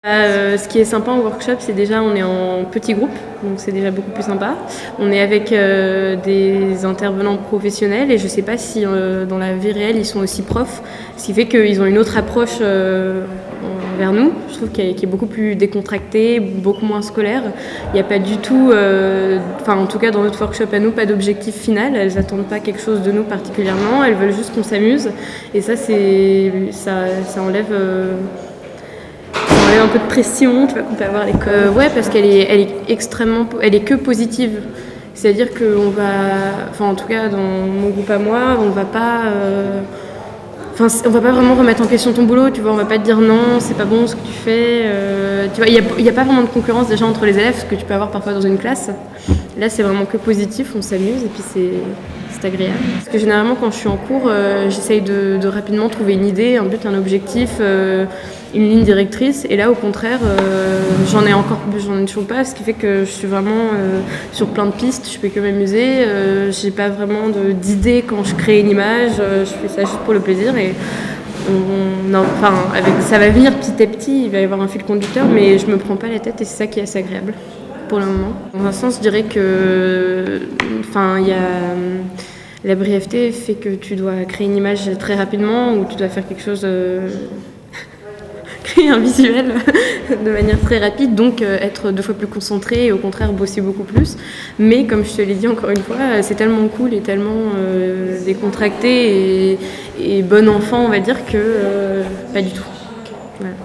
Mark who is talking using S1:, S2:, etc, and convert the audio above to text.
S1: Ce qui est sympa en workshop, c'est déjà on est en petit groupe, donc c'est déjà beaucoup plus sympa. On est avec des intervenants professionnels et je sais pas si dans la vie réelle ils sont aussi profs, ce qui fait qu'ils ont une autre approche envers nous. Je trouve qui est beaucoup plus décontractée, beaucoup moins scolaire. Il n'y a pas du tout, en tout cas dans notre workshop à nous, pas d'objectif final. Elles n'attendent pas quelque chose de nous particulièrement, elles veulent juste qu'on s'amuse. Et ça, ça enlève un peu de pression, tu vois, qu'on peut avoir à l'école. Ouais, parce qu'elle est extrêmement, elle est que positive. C'est-à-dire qu'on va, en tout cas dans mon groupe à moi, on va pas vraiment remettre en question ton boulot, tu vois, on va pas te dire non, c'est pas bon ce que tu fais. Tu vois, il y a pas vraiment de concurrence déjà entre les élèves, ce que tu peux avoir parfois dans une classe. Là, c'est vraiment que positif, on s'amuse et puis c'est agréable. Parce que généralement, quand je suis en cours, j'essaye de rapidement trouver une idée, un but, un objectif, une ligne directrice. Et là, au contraire, j'en ai toujours pas, ce qui fait que je suis vraiment sur plein de pistes, je peux que m'amuser. J'ai pas vraiment d'idée quand je crée une image, je fais ça juste pour le plaisir. Et ça va venir petit à petit, il va y avoir un fil conducteur, mais je me prends pas la tête et c'est ça qui est assez agréable pour le moment. Dans un sens, je dirais que la brièveté fait que tu dois créer une image très rapidement ou tu dois faire quelque chose, créer un visuel de manière très rapide, donc être 2 fois plus concentré et au contraire bosser beaucoup plus. Mais comme je te l'ai dit encore une fois, c'est tellement cool et tellement décontracté et bon enfant, on va dire, que pas du tout. Voilà.